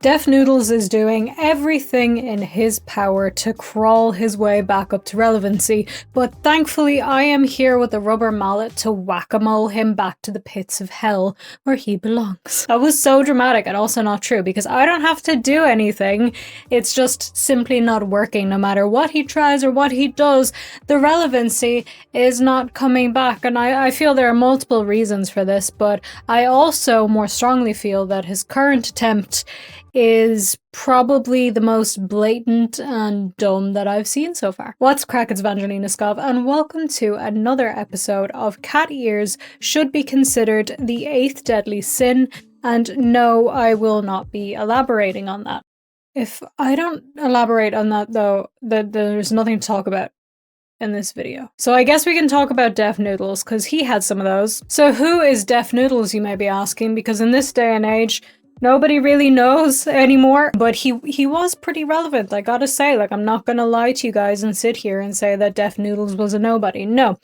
Def Noodles is doing everything in his power to crawl his way back up to relevancy, but thankfully I am here with a rubber mallet to whack-a-mole him back to the pits of hell where he belongs. That was so dramatic and also not true because I don't have to do anything. It's just simply not working. No matter what he tries or what he does, the relevancy is not coming back, and I feel there are multiple reasons for this, but I also more strongly feel that his current attempt is probably the most blatant and dumb that I've seen so far. What's crack, it's VangelinaSkov, and welcome to another episode of Cat Ears Should Be Considered the 8th Deadly Sin, and no, I will not be elaborating on that. If I don't elaborate on that though, there's nothing to talk about in this video. So I guess we can talk about Def Noodles, because he had some of those. So who is Def Noodles, you may be asking, because in this day and age, nobody really knows anymore, but he was pretty relevant, I gotta say. Like, I'm not gonna lie to you guys and sit here and say that Def Noodles was a nobody. No.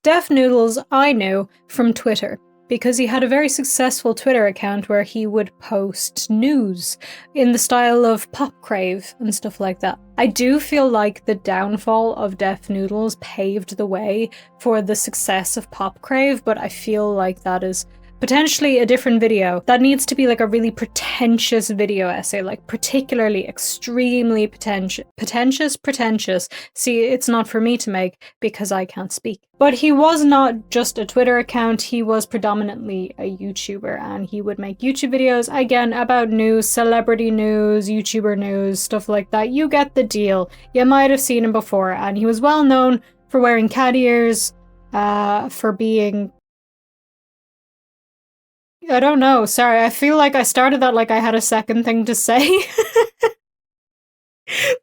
Def Noodles I knew from Twitter, because he had a very successful Twitter account where he would post news in the style of Pop Crave and stuff like that. I do feel like the downfall of Def Noodles paved the way for the success of Pop Crave, but I feel like that is potentially a different video. That needs to be like a really pretentious video essay, like particularly extremely pretentious. See, it's not for me to make because I can't speak. But he was not just a Twitter account, he was predominantly a YouTuber, and he would make YouTube videos, again, about news, celebrity news, YouTuber news, stuff like that. You get the deal. You might have seen him before, and he was well known for wearing cat ears, for being... I don't know, sorry, I feel like I started that like I had a second thing to say.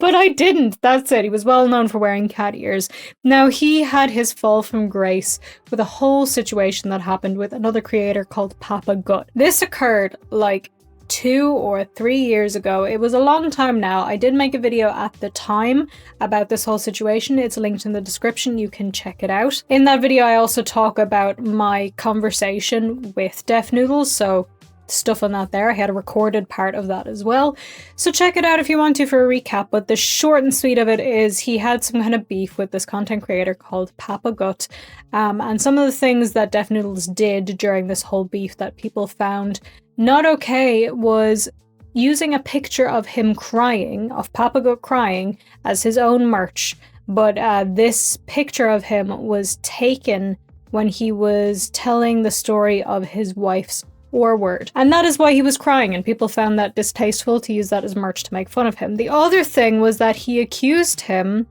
But I didn't, that's it. He was well known for wearing cat ears. Now, he had his fall from grace with a whole situation that happened with another creator called Papa Gut. This occurred like 2 or 3 years ago. It was a long time now. I did make a video at the time about this whole situation. It's linked in the description. You can check it out. In that video, I also talk about my conversation with Def Noodles, so stuff on that there. I had a recorded part of that as well. So check it out if you want to for a recap, but the short and sweet of it is he had some kind of beef with this content creator called Papa Gut, and some of the things that Def Noodles did during this whole beef that people found not okay was using a picture of him crying, of Papa Gut crying, as his own merch. But this picture of him was taken when he was telling the story of his wife's word. And that is why he was crying, and people found that distasteful to use that as merch to make fun of him. The other thing was that he accused him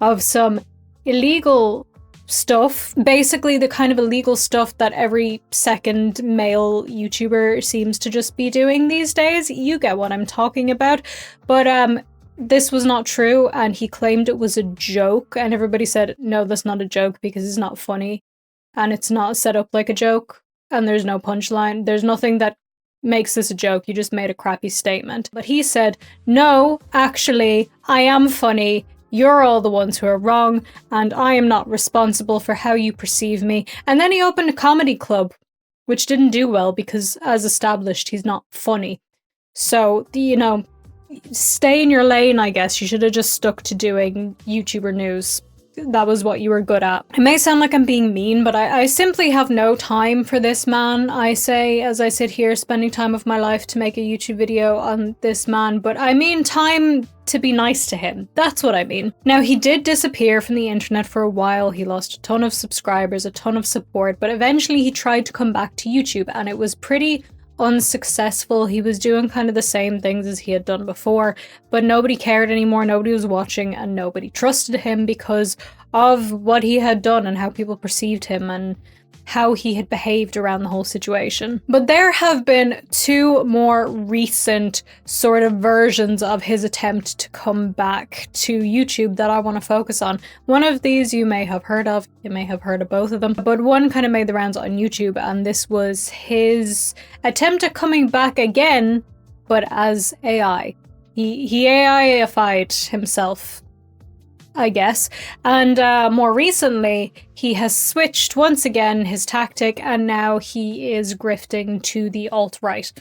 of some illegal stuff, basically the kind of illegal stuff that every second male YouTuber seems to just be doing these days. You get what I'm talking about. But this was not true, and he claimed it was a joke, and everybody said, no, that's not a joke because it's not funny, and it's not set up like a joke, and there's no punchline. There's nothing that makes this a joke. You just made a crappy statement. But he said, no, actually, I am funny. You're all the ones who are wrong, and I am not responsible for how you perceive me. And then he opened a comedy club, which didn't do well because, as established, he's not funny. So, you know, stay in your lane, I guess. You should have just stuck to doing YouTuber news. That was what you were good at. It may sound like I'm being mean, but I simply have no time for this man. I say, as I sit here spending time of my life to make a YouTube video on this man, but I mean time to be nice to him. That's what I mean. Now, he did disappear from the internet for a while. He lost a ton of subscribers, a ton of support, but eventually he tried to come back to YouTube, and it was pretty unsuccessful. He was doing kind of the same things as he had done before, but nobody cared anymore, nobody was watching, and nobody trusted him because of what he had done and how people perceived him and how he had behaved around the whole situation. But there have been 2 more recent sort of versions of his attempt to come back to YouTube that I want to focus on. One of these you may have heard of, you may have heard of both of them, but one kind of made the rounds on YouTube, and this was his attempt at coming back again, but as AI. He AI-ified himself, I guess. And more recently, he has switched once again his tactic, and now he is grifting to the alt-right.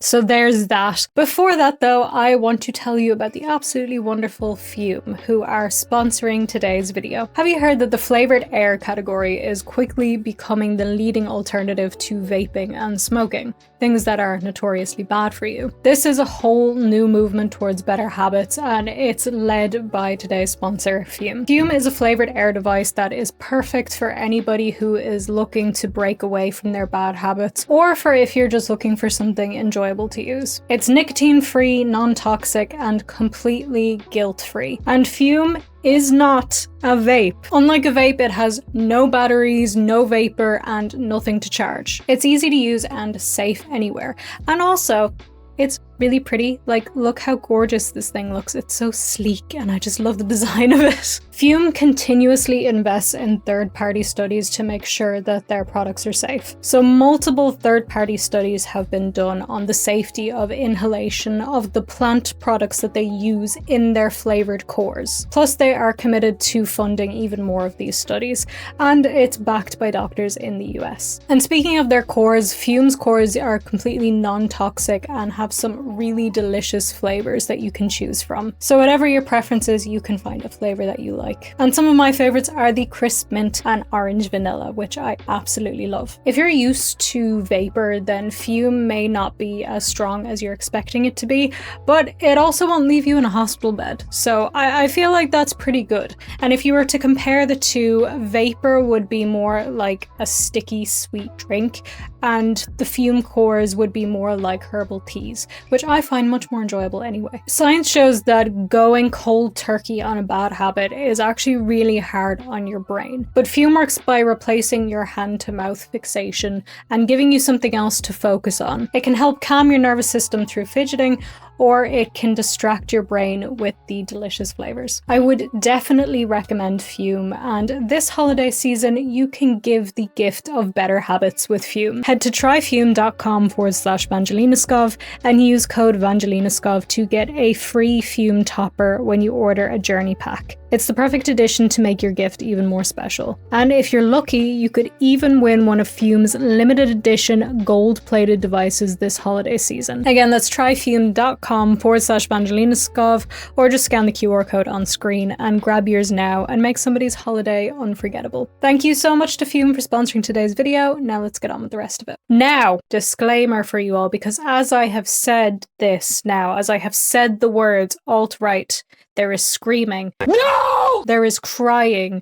So there's that. Before that though, I want to tell you about the absolutely wonderful Fume, who are sponsoring today's video. Have you heard that the flavored air category is quickly becoming the leading alternative to vaping and smoking, things that are notoriously bad for you? This is a whole new movement towards better habits, and it's led by today's sponsor, Fume. Fume is a flavored air device that is perfect for anybody who is looking to break away from their bad habits, or for if you're just looking for something enjoyable to use. It's nicotine-free, non-toxic, and completely guilt-free. And Fume is not a vape. Unlike a vape, it has no batteries, no vapor, and nothing to charge. It's easy to use and safe anywhere. And also, it's really pretty. Like, look how gorgeous this thing looks. It's so sleek, and I just love the design of it. Fume continuously invests in third-party studies to make sure that their products are safe. So multiple third-party studies have been done on the safety of inhalation of the plant products that they use in their flavored cores. Plus, they are committed to funding even more of these studies, and it's backed by doctors in the US. And speaking of their cores, Fume's cores are completely non-toxic and have some really delicious flavors that you can choose from. So whatever your preference is, you can find a flavor that you like. And some of my favorites are the crisp mint and orange vanilla, which I absolutely love. If you're used to vapor, then Fume may not be as strong as you're expecting it to be, but it also won't leave you in a hospital bed. So I feel like that's pretty good. And if you were to compare the two, vapor would be more like a sticky sweet drink, and the Fume cores would be more like herbal teas, which I find much more enjoyable anyway. Science shows that going cold turkey on a bad habit is actually really hard on your brain. But Fume works by replacing your hand-to-mouth fixation and giving you something else to focus on. It can help calm your nervous system through fidgeting, or it can distract your brain with the delicious flavors. I would definitely recommend Fume, and this holiday season you can give the gift of better habits with Fume. Head to tryfume.com/VangelinaSkov and use code VangelinaSkov to get a free Fume topper when you order a journey pack. It's the perfect addition to make your gift even more special. And if you're lucky, you could even win one of Fume's limited edition gold-plated devices this holiday season. Again, that's tryfume.com/VangelinaSkov, or just scan the QR code on screen and grab yours now and make somebody's holiday unforgettable. Thank you so much to Fume for sponsoring today's video. Now let's get on with the rest of it. Now, disclaimer for you all, because as I have said the words alt-right, there is screaming. No! There is crying.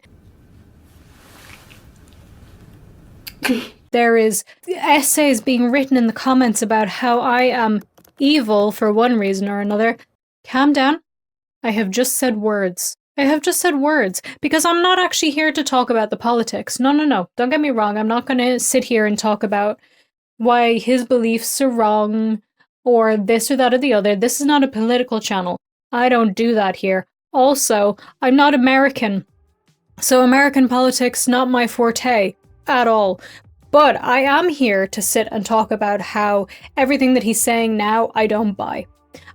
There is essays being written in the comments about how I am evil for one reason or another. Calm down. I have just said words. Because I'm not actually here to talk about the politics. No. Don't get me wrong. I'm not going to sit here and talk about why his beliefs are wrong or this or that or the other. This is not a political channel. I don't do that here. Also, I'm not American. So American politics, not my forte at all. But I am here to sit and talk about how everything that he's saying now, I don't buy.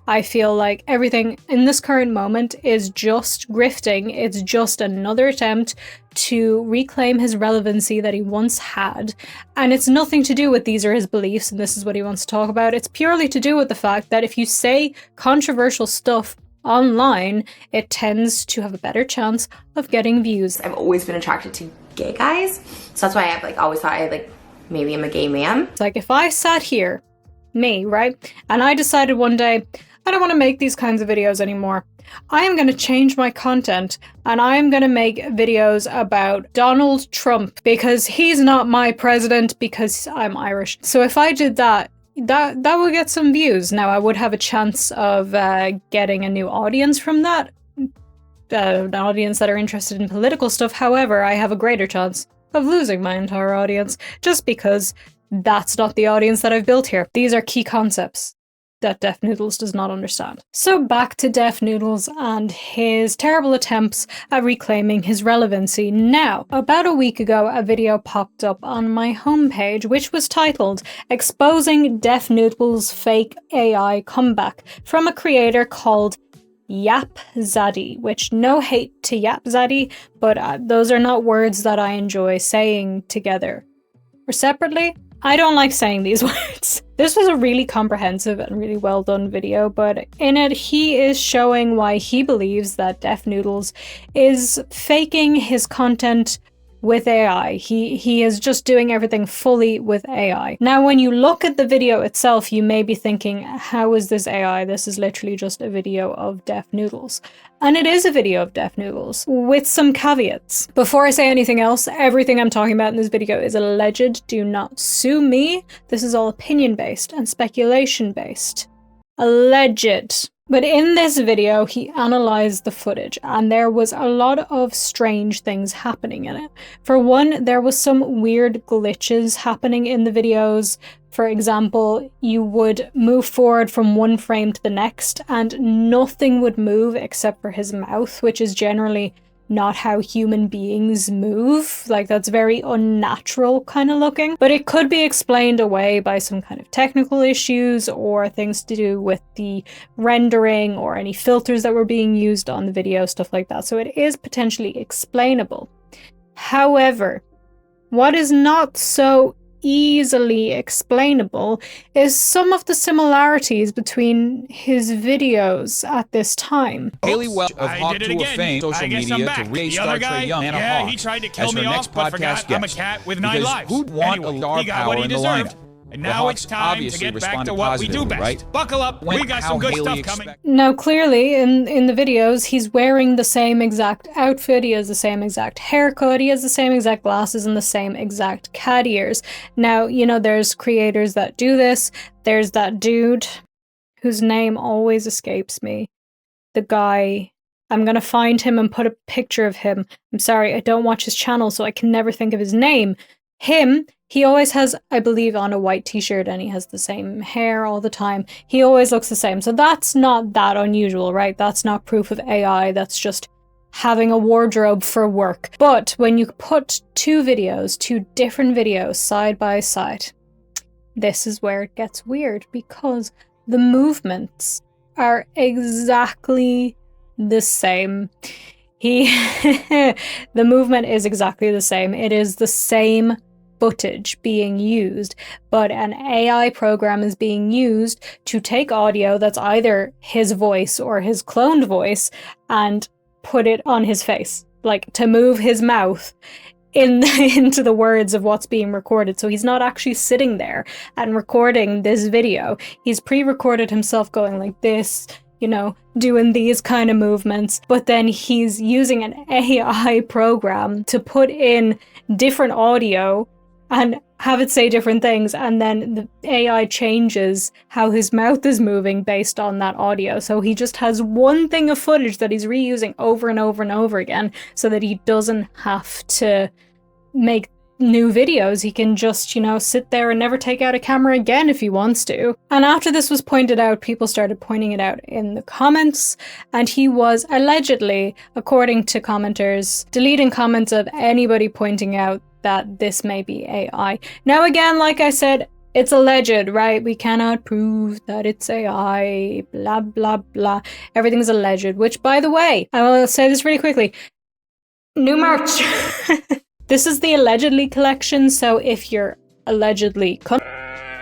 I feel like everything in this current moment is just grifting. It's just another attempt to reclaim his relevancy that he once had. And it's nothing to do with these are his beliefs and this is what he wants to talk about. It's purely to do with the fact that if you say controversial stuff online, it tends to have a better chance of getting views. I've always been attracted to gay guys, so that's why I've always thought maybe I'm a gay man. It's like if I sat here, me, right, and I decided one day I don't want to make these kinds of videos anymore. I am going to change my content and I am going to make videos about Donald Trump because he's not my president because I'm Irish. So if I did that would get some views. Now, I would have a chance of getting a new audience from that, an audience that are interested in political stuff. However, I have a greater chance of losing my entire audience just because that's not the audience that I've built here. These are key concepts that Def Noodles does not understand. So back to Def Noodles and his terrible attempts at reclaiming his relevancy. Now, about a week ago, a video popped up on my homepage which was titled "Exposing Def Noodles' Fake AI Comeback" from a creator called Yap Zaddy, which no hate to Yap Zaddy, but those are not words that I enjoy saying together or separately. I don't like saying these words. This was a really comprehensive and really well done video, but in it he is showing why he believes that Def Noodles is faking his content with AI. He is just doing everything fully with AI. Now, when you look at the video itself, you may be thinking, how is this AI? This is literally just a video of Def Noodles. And it is a video of Def Noodles, with some caveats. Before I say anything else, everything I'm talking about in this video is alleged. Do not sue me. This is all opinion-based and speculation-based. Alleged. But in this video, he analysed the footage, and there was a lot of strange things happening in it. For one, there was some weird glitches happening in the videos. For example, you would move forward from one frame to the next, and nothing would move except for his mouth, which is generally not how human beings move. Like, that's very unnatural kind of looking. But it could be explained away by some kind of technical issues or things to do with the rendering or any filters that were being used on the video, stuff like that. So it is potentially explainable. However, what is not so easily explainable is some of the similarities between his videos at this time. Haley Welch of Hawk Tour fame, social media to restart Trey Young and a Hawk. He tried to kill as me her off, next but podcast forgot I'm a guest. cat with 9 lives. Who'd want Anyway, a star he got power what he in the deserved. lineup? And The now Hawks it's time to obviously get back responded to what we do positively, best. right? Buckle up, we got some good stuff coming. Now, clearly, in the videos, he's wearing the same exact outfit, he has the same exact haircut, he has the same exact glasses and the same exact cat ears. Now, you know, there's creators that do this. There's that dude whose name always escapes me. The guy... I'm gonna find him and put a picture of him. I'm sorry, I don't watch his channel, so I can never think of his name. Him, he always has, I believe, on a white t-shirt, and he has the same hair all the time. He always looks the same. So that's not that unusual, right? That's not proof of AI. That's just having a wardrobe for work. But when you put two different videos side by side, this is where it gets weird, because the movements are exactly the same. The movement is exactly the same. It is the same footage being used, but an AI program is being used to take audio that's either his voice or his cloned voice and put it on his face, like to move his mouth into the words of what's being recorded. So he's not actually sitting there and recording this video. He's pre-recorded himself going like this, you know, doing these kind of movements, but then he's using an AI program to put in different audio and have it say different things, and then the AI changes how his mouth is moving based on that audio. So he just has one thing of footage that he's reusing over and over and over again, so that he doesn't have to make new videos. He can just, you know, sit there and never take out a camera again if he wants to. And after this was pointed out, people started pointing it out in the comments, and he was allegedly, according to commenters, deleting comments of anybody pointing out that this may be AI. Now again, like I said, it's alleged, right? We cannot prove that it's AI, blah, blah, blah. Everything's alleged, which, by the way, I will say this really quickly. New merch! This is the allegedly collection, so if you're allegedly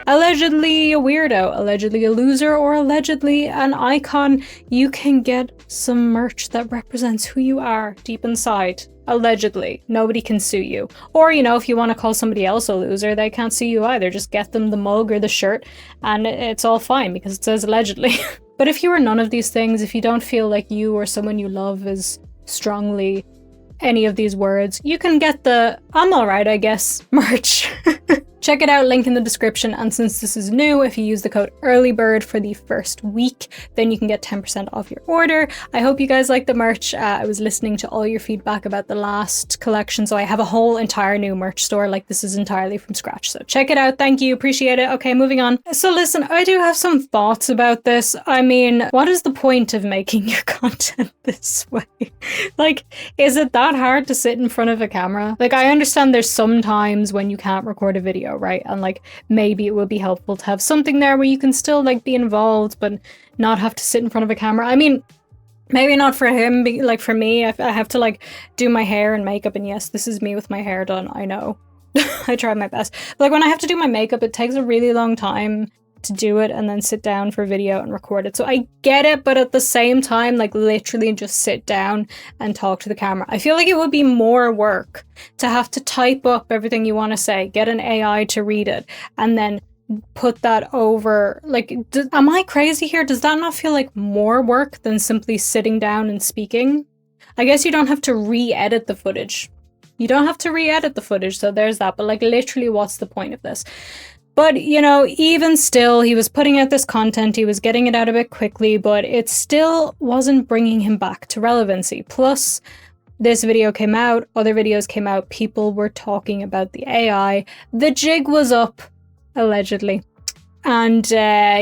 allegedly a weirdo, allegedly a loser, or allegedly an icon, you can get some merch that represents who you are deep inside. Allegedly. Nobody can sue you. Or, you know, if you want to call somebody else a loser, they can't sue you either. Just get them the mug or the shirt, and it's all fine because it says allegedly. But if you are none of these things, if you don't feel like you or someone you love is strongly any of these words, you can get the I'm alright, I guess merch. Check it out, link in the description, and since this is new, if you use the code EARLYBIRD for the first week, then you can get 10% off your order. I hope you guys like the merch. I was listening to all your feedback about the last collection, so I have a whole entire new merch store, like this is entirely from scratch, so check it out. Thank you, appreciate it. Okay, moving on. So listen, I do have some thoughts about this. I mean, what is the point of making your content this way? Like, is it that hard to sit in front of a camera? Like, I understand there's some times when you can't record a video, right? And like, maybe it would be helpful to have something there where you can still like be involved but not have to sit in front of a camera. I mean, maybe not for him, like for me, I have to like do my hair and makeup, and yes, this is me with my hair done, I know. I try my best. But like when I have to do my makeup, it takes a really long time to do it and then sit down for video and record it. So I get it, but at the same time, like literally just sit down and talk to the camera. I feel like it would be more work to have to type up everything you want to say, get an AI to read it, and then put that over. Like, am I crazy here? Does that not feel like more work than simply sitting down and speaking? I guess you don't have to re-edit the footage. You don't have to re-edit the footage, so there's that. But like literally, what's the point of this? But, you know, even still, he was putting out this content, he was getting it out a bit quickly, but it still wasn't bringing him back to relevancy. Plus, this video came out, other videos came out, people were talking about the AI. The jig was up, allegedly. And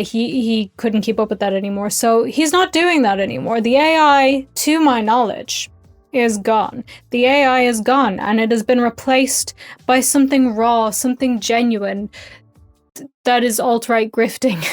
he couldn't keep up with that anymore. So he's not doing that anymore. The AI, to my knowledge, is gone. The AI is gone, and it has been replaced by something raw, something genuine, that is alt-right grifting.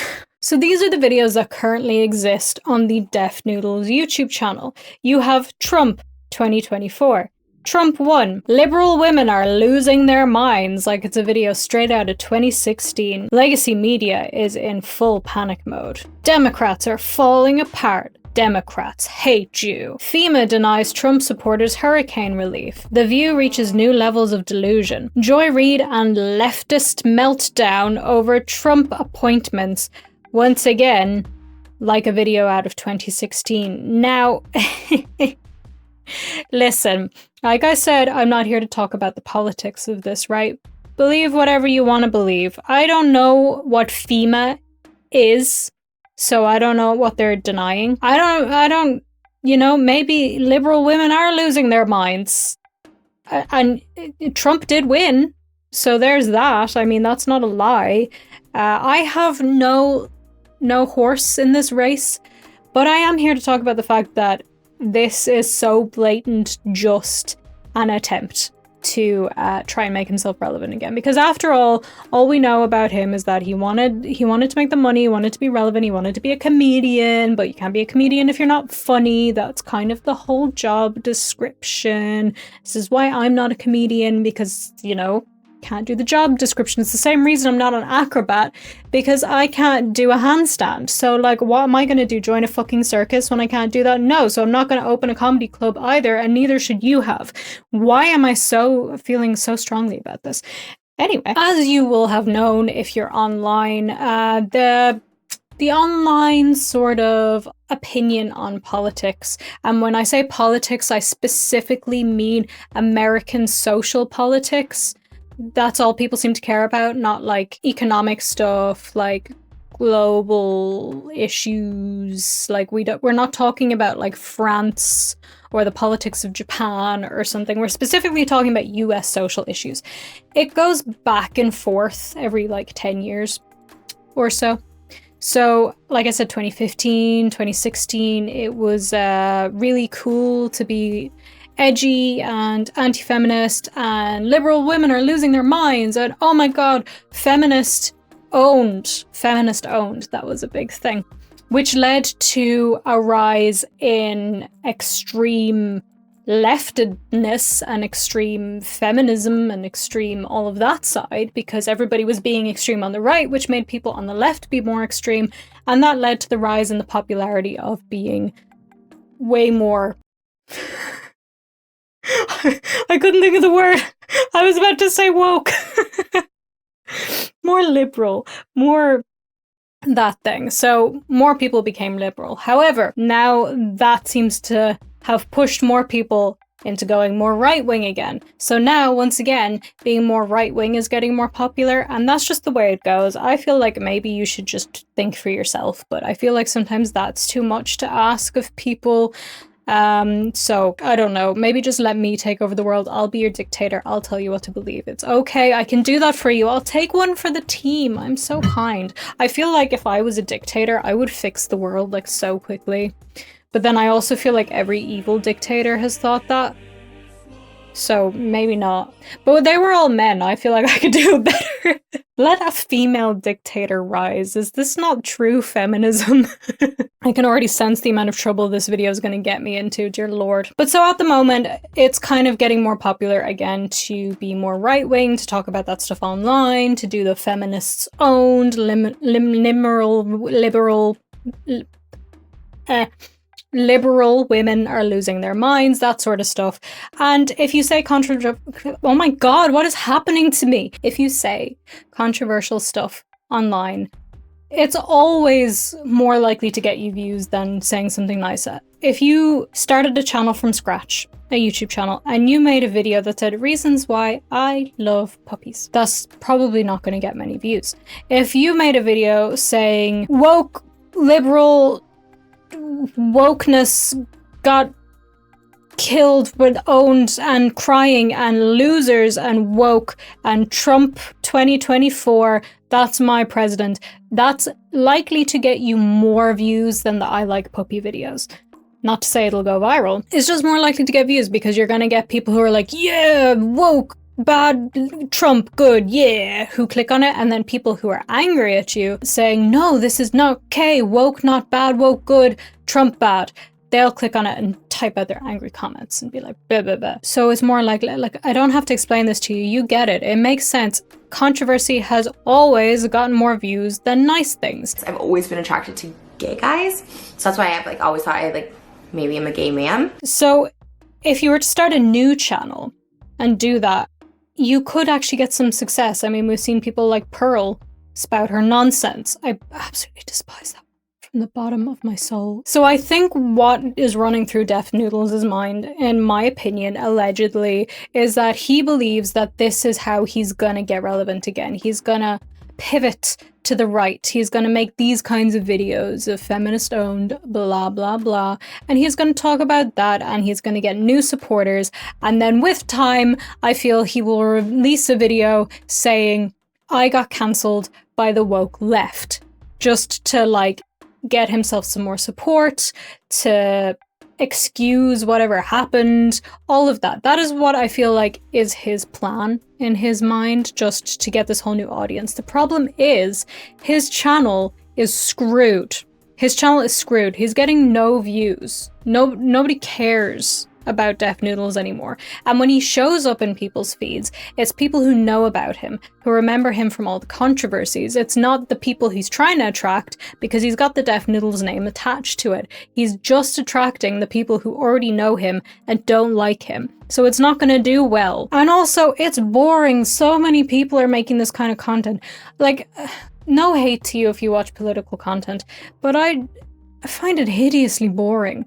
So these are the videos that currently exist on the Def Noodles YouTube channel. You have Trump 2024. Trump won. Liberal women are losing their minds, like it's a video straight out of 2016. Legacy media is in full panic mode. Democrats are falling apart. Democrats hate you. FEMA denies Trump supporters hurricane relief. The View reaches new levels of delusion. Joy Reid and leftist meltdown over Trump appointments. Once again, like a video out of 2016. Now, listen, like I said, I'm not here to talk about the politics of this, right? Believe whatever you want to believe. I don't know what FEMA is, so I don't know what they're denying. I don't, you know, maybe liberal women are losing their minds. And Trump did win, so there's that. I mean, that's not a lie. I have no horse in this race, but I am here to talk about the fact that this is so blatant just an attempt to try and make himself relevant again. Because after all we know about him is that he wanted to make the money, he wanted to be relevant, he wanted to be a comedian, but you can't be a comedian if you're not funny. That's kind of the whole job description. This is why I'm not a comedian, because, you know, can't do the job description. It's the same reason I'm not an acrobat, because I can't do a handstand. So like, what am I going to do? Join a fucking circus when I can't do that? No. So I'm not going to open a comedy club either, and neither should you have. Why am I feeling so strongly about this? Anyway, as you will have known if you're online, the online sort of opinion on politics, and when I say politics, I specifically mean American social politics. That's all people seem to care about, not like economic stuff, like global issues. Like we're not talking about like France or the politics of Japan or something. We're specifically talking about US social issues. It goes back and forth every like 10 years or so. So, like I said, 2015, 2016, it was really cool to be edgy and anti-feminist, and liberal women are losing their minds, and oh my god, feminist owned, that was a big thing, which led to a rise in extreme leftedness and extreme feminism and extreme all of that side, because everybody was being extreme on the right, which made people on the left be more extreme, and that led to the rise in the popularity of being way more I couldn't think of the word. I was about to say woke. More liberal, more that thing. So more people became liberal. However, now that seems to have pushed more people into going more right-wing again. So now, once again, being more right-wing is getting more popular, and that's just the way it goes. I feel like maybe you should just think for yourself, but I feel like sometimes that's too much to ask of people. So I don't know, maybe just let me take over the world. I'll be your dictator. I'll tell you what to believe. It's okay. I can do that for you. I'll take one for the team. I'm so kind. I feel like if I was a dictator, I would fix the world like so quickly. But then I also feel like every evil dictator has thought that. So maybe not. But they were all men. I feel like I could do better. Let a female dictator rise. Is this not true feminism? I can already sense the amount of trouble this video is going to get me into, dear lord. But so at the moment, it's kind of getting more popular again to be more right-wing, to talk about that stuff online, to do the feminists-owned, liberal women are losing their minds, that sort of stuff. And if you say oh my god, what is happening to me? If you say controversial stuff online, it's always more likely to get you views than saying something nice. If you started a channel from scratch, a YouTube channel, and you made a video that said reasons why I love puppies, that's probably not going to get many views. If you made a video saying woke, liberal, wokeness got killed but owned and crying and losers and woke and Trump 2024, that's my president, that's likely to get you more views than the I like puppy videos. Not to say it'll go viral, it's just more likely to get views because you're gonna get people who are like, yeah, woke, bad, Trump, good, yeah, who click on it, and then people who are angry at you saying, no, this is not okay, woke not bad, woke good, Trump bad. They'll click on it and type out their angry comments and be like, blah, blah, blah. So it's more like, I don't have to explain this to you, you get it, it makes sense. Controversy has always gotten more views than nice things. I've always been attracted to gay guys, so that's why I've like always thought I like maybe I'm a gay man. So if you were to start a new channel and do that, you could actually get some success. I mean, we've seen people like Pearl spout her nonsense. I absolutely despise that from the bottom of my soul. So I think what is running through Def Noodles' mind, in my opinion, allegedly, is that he believes that this is how he's gonna get relevant again. He's gonna pivot to the right. He's going to make these kinds of videos of feminist owned, blah, blah, blah. And he's going to talk about that and he's going to get new supporters. And then with time, I feel he will release a video saying, I got cancelled by the woke left. Just to like get himself some more support, to excuse whatever happened, all of that. That is what I feel like is his plan in his mind, just to get this whole new audience. The problem is his channel is screwed. His channel is screwed. He's getting no views. Nobody cares about Def Noodles anymore. And when he shows up in people's feeds, it's people who know about him, who remember him from all the controversies. It's not the people he's trying to attract because he's got the Def Noodles name attached to it. He's just attracting the people who already know him and don't like him. So it's not going to do well. And also, it's boring. So many people are making this kind of content. Like, no hate to you if you watch political content, but I find it hideously boring.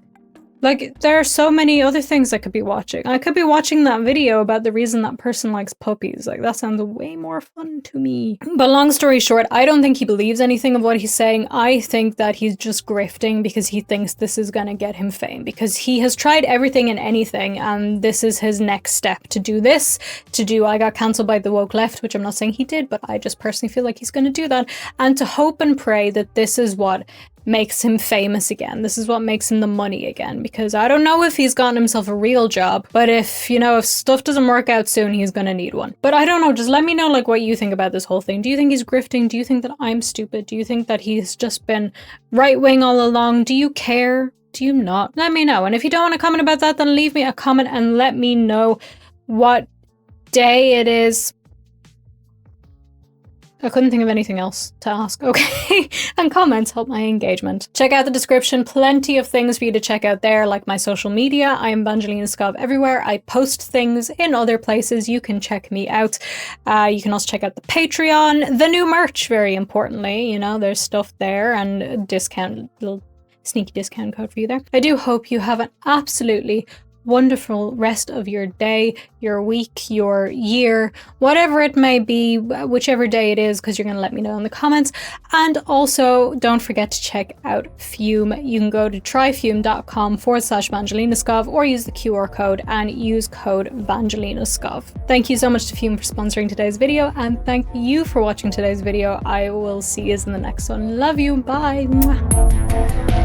Like, there are so many other things I could be watching. I could be watching that video about the reason that person likes puppies. Like, that sounds way more fun to me. But long story short, I don't think he believes anything of what he's saying. I think that he's just grifting because he thinks this is gonna get him fame. Because he has tried everything and anything, and this is his next step. To do this, I got cancelled by the woke left, which I'm not saying he did, but I just personally feel like he's gonna do that. And to hope and pray that this is what makes him famous again. This is what makes him the money again, because I don't know if he's gotten himself a real job, but if, you know, if stuff doesn't work out soon, he's gonna need one. But I don't know, just let me know like what you think about this whole thing. Do you think he's grifting? Do you think that I'm stupid? Do you think that he's just been right-wing all along? Do you care? Do you not? Let me know. And if you don't want to comment about that, then leave me a comment and let me know what day it is. I couldn't think of anything else to ask. Okay. And comments help my engagement. Check out the description. Plenty of things for you to check out there, like my social media. I am VangelinaSkov everywhere. I post things in other places. You can check me out. You can also check out the Patreon, the new merch, very importantly. You know, there's stuff there and a discount, little sneaky discount code for you there. I do hope you have an absolutely wonderful rest of your day, your week, your year, whatever it may be, whichever day it is, because you're going to let me know in the comments. And also, don't forget to check out Fume. You can go to tryfume.com/VangelinaSkov or use the QR code and use code VangelinaSkov. Thank you so much to Fume for sponsoring today's video, and thank you for watching today's video. I will see you in the next one. Love you. Bye. Mwah.